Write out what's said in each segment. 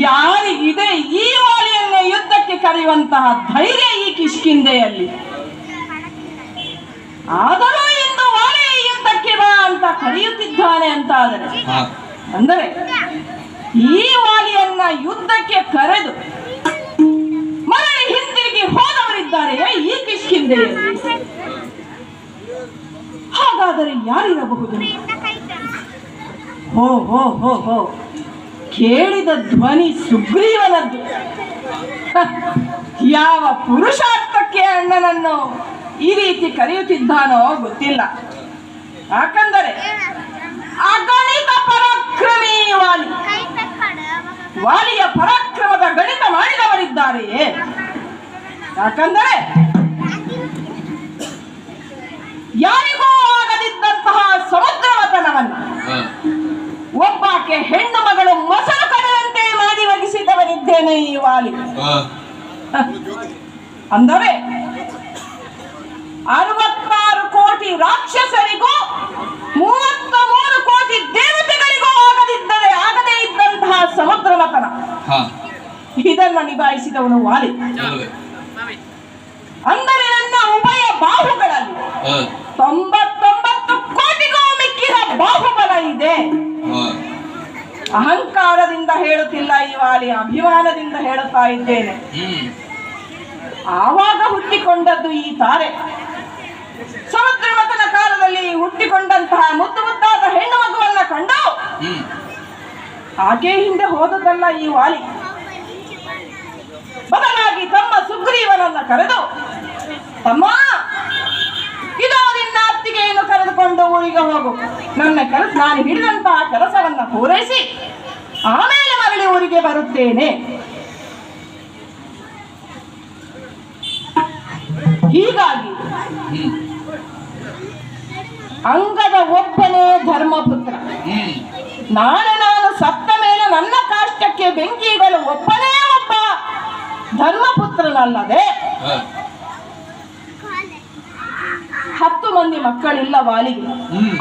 ಯಾರಿಗಿದೆ ಈ ವಾಲಿಯನ್ನೇ ಯುದ್ಧಕ್ಕೆ ಕರೆಯುವಂತಹ ಧೈರ್ಯ ಈ ಕಿಷ್ಕಿಂಧೆಯಲ್ಲಿ? ಆದರೂ ಇಂದು ವಾಲಿ ಯುದ್ಧಕ್ಕೆ ಬಾ ಅಂತ ಕರೆಯುತ್ತಿದ್ದಾನೆ ಅಂತಾದರೆ, ಅಂದರೆ ಈ ವಾಲಿಯನ್ನ ಯುದ್ಧಕ್ಕೆ ಕರೆದು ಮರಳಿ ಹಿಂತಿರುಗಿ ಹೋದವರಿದ್ದಾರೆಯೇ ಈ ಕಿಷ್ಕಿಂಧೆಯಲ್ಲಿ? ಹಾಗಾದರೆ ಯಾರಿರಬಹುದು? ಹೋ ಹೋ ಹೋ ಹೋ, ಕೇಳಿದ ಧ್ವನಿ ಸುಗ್ರೀವನದ್ದು. ಯಾವ ಪುರುಷಾರ್ಥಕ್ಕೆ ಅಣ್ಣನನ್ನು ಈ ರೀತಿ ಕರೆಯುತ್ತಿದ್ದಾನೋ ಗೊತ್ತಿಲ್ಲ. ಯಾಕಂದರೆ ಅಗಣಿತ ಪರಾಕ್ರಮಿ ವಾಲಿ. ವಾಲಿಯ ಪರಾಕ್ರಮದ ಗಣಿತ ಮಾಡಿದವರಿದ್ದಾರೆಯೇ? ಯಾಕಂದರೆ ಯಾರಿಗೂ ಆಗದಿದ್ದಂತಹ ಸಮುದ್ರ ಮಥನವನ್ನು ಒಬ್ಬಾಕೆ ಹೆಣ್ಣು ಮಗಳು ಮೊಸರು ಕಡದಂತೆ ಮಾಡಿ ಒಗಿಸಿದವನಿದ್ದೇನೆ ಈ ವಾಲಿ. ಅಂದರೆ 66 ಕೋಟಿ ರಾಕ್ಷಸರಿಗೂ 33 ಕೋಟಿ ದೇವತೆಗಳಿಗೂ ಆಗದೇ ಇದ್ದಂತಹ ಸಮುದ್ರ ಮಥನ, ಇದನ್ನ ನಿಭಾಯಿಸಿದವನು ವಾಲಿ. ಅಂದರೆ ನನ್ನ ಉಭಯ ಬಾಹುಗಳಲ್ಲಿ 99 ಕೋಟಿಗೂ ಮಿಕ್ಕಿದ ಬಾಹುಬಲ ಇದೆ. ಅಹಂಕಾರದಿಂದ ಹೇಳುತ್ತಿಲ್ಲ ಈ ವಾಲಿ, ಅಭಿಮಾನದಿಂದ ಹೇಳುತ್ತಾ ಇದ್ದೇನೆ. ಆವಾಗ ಹುಟ್ಟಿಕೊಂಡದ್ದು ಈ ತಾರೆ. ಸಮುದ್ರ ಮಥನ ಕಾಲದಲ್ಲಿ ಹುಟ್ಟಿಕೊಂಡಂತಹ ಮುದ್ದು ಮುದ್ದಾದ ಹೆಣ್ಣು ಮಗುವನ್ನ ಕಂಡು ಆಕೆ ಹಿಂದೆ ಹೋದದಲ್ಲ ಈ ವಾಲಿ. ಬದಲಾಗಿ ತಮ್ಮ ಸುಗ್ರೀವನನ್ನ ಕರೆದು, ತಮ್ಮ ಇದೋ ನಿನ್ನ ಅತ್ತಿಗೆಯನ್ನು ಕರೆದುಕೊಂಡು ಊರಿಗೆ ಹೋಗು, ನಾನು ಹಿಡಿದಂತಹ ಕೆಲಸವನ್ನ ಪೂರೈಸಿ ಆಮೇಲೆ ಮರಳಿ ಊರಿಗೆ ಬರುತ್ತೇನೆ. ಹೀಗಾಗಿ ಅಂಗದ ಒಬ್ಬನೇ ಧರ್ಮಪುತ್ರ. ನಾನು ಸತ್ತ ಮೇಲೆ ನನ್ನ ಕಾಷ್ಟಕ್ಕೆ ಬೆಂಕಿ ಇಡಲು ಒಬ್ಬನೇ ಒಬ್ಬ ಧರ್ಮಪುತ್ರನಲ್ಲದೆ 10 ಮಂದಿ ಮಕ್ಕಳಿಲ್ಲ ವಾಲಿಗೆ.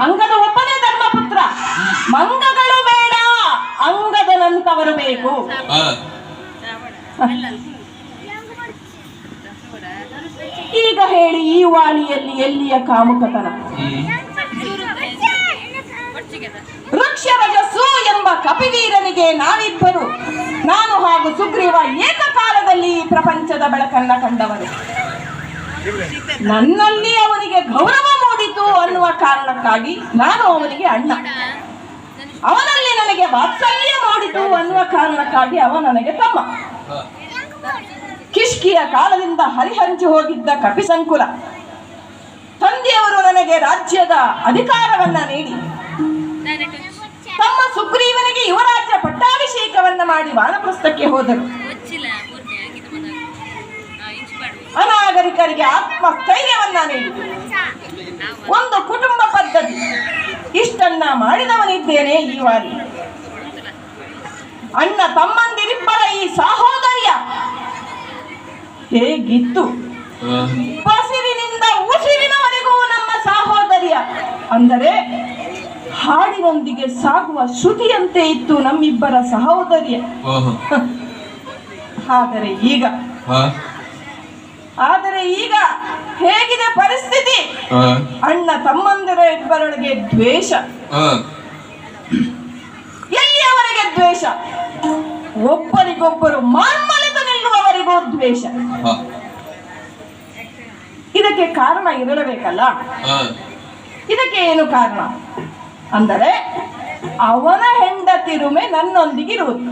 ಅಂಗದ ಒಬ್ಬನೇ ಧರ್ಮಪುತ್ರ. ಮಂಗಗಳು ಬೇಡ, ಅಂಗದನಂತವರು ಬೇಕು. ಈಗ ಹೇಳಿ, ಈ ವಾಲಿಯಲ್ಲಿ ಎಲ್ಲಿಯ ಕಾಮುಕತನ? ವೃಕ್ಷರಜಸು ಎಂಬ ಕಪಿವೀರನಿಗೆ ನಾವಿಬ್ಬರು, ನಾನು ಹಾಗೂ ಸುಗ್ರೀವ ಏಕಕಾಲದಲ್ಲಿ ಈ ಪ್ರಪಂಚದ ಬೆಳಕನ್ನ ಕಂಡವರು. ನನ್ನಲ್ಲಿ ಅವನಿಗೆ ಗೌರವ ಮೂಡಿತು ಅನ್ನುವ ಕಾರಣಕ್ಕಾಗಿ ನಾನು ಅವನಿಗೆ ಅಣ್ಣ, ಅವನಲ್ಲಿ ನನಗೆ ವಾತ್ಸಲ್ಯ ಮೂಡಿತು ಅನ್ನುವ ಕಾರಣಕ್ಕಾಗಿ ಅವ ನನಗೆ ತಮ್ಮ. ಕಿಷ್ಕಿಯ ಕಾಲದಿಂದ ಹರಿಹಂಚಿ ಹೋಗಿದ್ದ ಕಪಿಸಂಕುಲ ತಂದೆಯವರು ನನಗೆ ರಾಜ್ಯದ ಅಧಿಕಾರವನ್ನ ನೀಡಿ ತಮ್ಮ ಸುಗ್ರೀವನಿಗೆ ಯುವರಾಜ್ಯ ಪಟ್ಟಾಭಿಷೇಕವನ್ನ ಮಾಡಿ ವಾನಪ್ರಸ್ಥಕ್ಕೆ ಹೋದರು. ಅನಾಗರಿಕರಿಗೆ ಆತ್ಮಸ್ಥೈರ್ಯವನ್ನ ನೀಡಿ ಒಂದು ಕುಟುಂಬ ಪದ್ಧತಿ ಇಷ್ಟನ್ನ ಮಾಡಿದವನಿದ್ದೇನೆ ಈ ವಾಲಿ. ಅಣ್ಣ ತಮ್ಮಂದಿರಿಬ್ಬರ ಈ ಸಾಹೋದರ್ಯ ಹೇಗಿತ್ತು? ಬಸಿರಿನಿಂದ ಉಸಿರಿನವರೆಗೂ ನಮ್ಮ ಸಾಹೋದರ್ಯ ಅಂದರೆ ಹಾಡಿನೊಂದಿಗೆ ಸಾಗುವ ಶ್ರುತಿಯಂತೆ ಇತ್ತು ನಮ್ಮಿಬ್ಬರ ಸಹೋದರ್ಯ. ಆದರೆ ಈಗ ಹೇಗಿದೆ ಪರಿಸ್ಥಿತಿ? ಅಣ್ಣ ತಮ್ಮಂದಿರ ಇಬ್ಬರೊಳಗೆ ದ್ವೇಷ. ಎಲ್ಲಿಯವರೆಗೆ ದ್ವೇಷ? ಒಬ್ಬರಿಗೊಬ್ಬರು ಮಾರ್ಮಲೆತು ನಿಲ್ಲುವವರೆಗೂ ದ್ವೇಷ. ಇದಕ್ಕೆ ಕಾರಣ ಇರಲೇಬೇಕಲ್ಲ. ಇದಕ್ಕೆ ಏನು ಕಾರಣ ಅಂದರೆ ಅವನ ಹೆಂಡತಿರುಮೆ ನನ್ನೊಂದಿಗಿರುವುದು.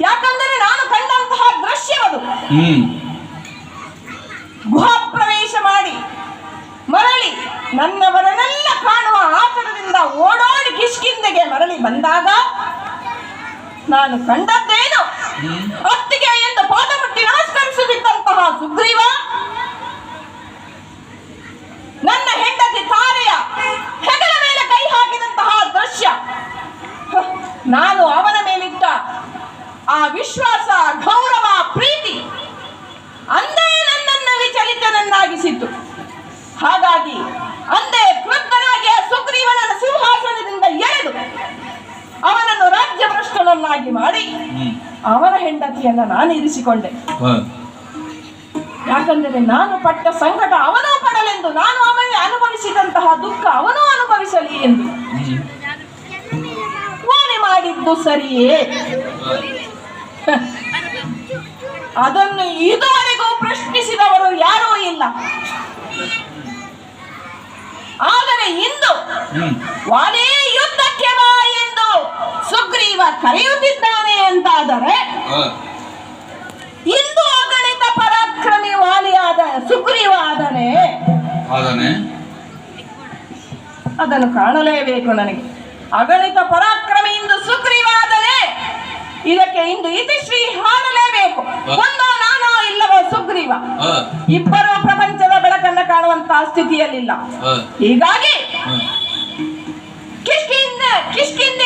ಯಾಕಂದರೆ ನಾನು ಕಂಡಂತಹ ದೃಶ್ಯವದು. ಗುಹಾ ಪ್ರವೇಶ ಮಾಡಿ ಮರಳಿ ನನ್ನವರನ್ನೆಲ್ಲ ಕಾಣುವ ಆತರದಿಂದ ಓಡೋಡಿ ಕಿಷ್ಕಿಂಧೆಗೆ ಮರಳಿ ಬಂದಾಗ ನಾನು ಕಂಡದ್ದೇನು? ಅತ್ತಿಗೆ ಎಂದು ಪಾದ ಮುಟ್ಟಿ ನಮಸ್ಕರಿಸುತ್ತಿದ್ದಂತಹ ಸುಗ್ರೀವ ನನ್ನ ಹೆಂಡತಿ ತಾರೆಯ ಹೆಗಲ ಮೇಲೆ ಕೈ ಹಾಕಿದಂತಹ ದೃಶ್ಯ ನಾನು ಅವನ ಮೇಲಿಟ್ಟ ಆ ವಿಶ್ವಾಸ, ಗೌರವ, ಪ್ರೀತಿ ಅಂದೇ ನನ್ನನ್ನು ವಿಚಲಿತನನ್ನಾಗಿಸಿತು. ಹಾಗಾಗಿ ಅಂದೇ ಕ್ರುದ್ಧನಾಗಿ ಆ ಸುಗ್ರೀವನನ್ನು ಸಿಂಹಾಸನದಿಂದ ಎಳೆದು ಅವನನ್ನು ರಾಜ್ಯಭ್ರಷ್ಟನನ್ನಾಗಿ ಮಾಡಿ ಅವನ ಹೆಂಡತಿಯನ್ನ ನಾನು ಇರಿಸಿಕೊಂಡೆ. ಯಾಕಂದರೆ ನಾನು ಪಟ್ಟ ಸಂಕಟ ಅವನೂ ಪಡಲೆಂದು, ನಾನು ಅವನಿಗೆ ಅನುಭವಿಸಿದಂತಹ ದುಃಖ ಅವನೂ ಅನುಭವಿಸಲಿ ಎಂದು. ವಾಣಿ ಮಾಡಿದ್ದು ಸರಿಯೇ? ಅದನ್ನು ಇದುವರೆಗೂ ಪ್ರಶ್ನಿಸಿದವರು ಯಾರೂ ಇಲ್ಲ. ಆದರೆ ಇಂದು ವಾಣಿ ಯುದ್ಧಕ್ಕೆ ಬಾ ಎಂದು ಸುಗ್ರೀವ ಕರೆಯುತ್ತಿದ್ದಾನೆ ಅಂತಾದರೆ ಇಂದು ಅಗಣಿತ ಪರಾಕ್ರಮಿ ವಾಲಿಯಾದ ಸುಗ್ರೀವ ಆದನೆ ಅದನ್ನು ಕಾಣಲೇಬೇಕು ನನಗೆ. ಅಗಣಿತ ಪರಾಕ್ರಮಿ ಇಂದು ಸುಗ್ರೀವ ಆದನೆ ಇದಕ್ಕೆ ಇಂದು ಇತಿಶ್ರೀ ಹಾಡಲೇಬೇಕು. ಒಂದೋ ನಾನೋ ಇಲ್ಲವೋ ಸುಗ್ರೀವ, ಇಬ್ಬರು ಪ್ರಪಂಚದ ಬೆಳಕನ್ನ ಕಾಣುವಂತಹ ಸ್ಥಿತಿಯಲ್ಲಿಲ್ಲ. ಹೀಗಾಗಿ ಕಿಷ್ಕಿಂದೆ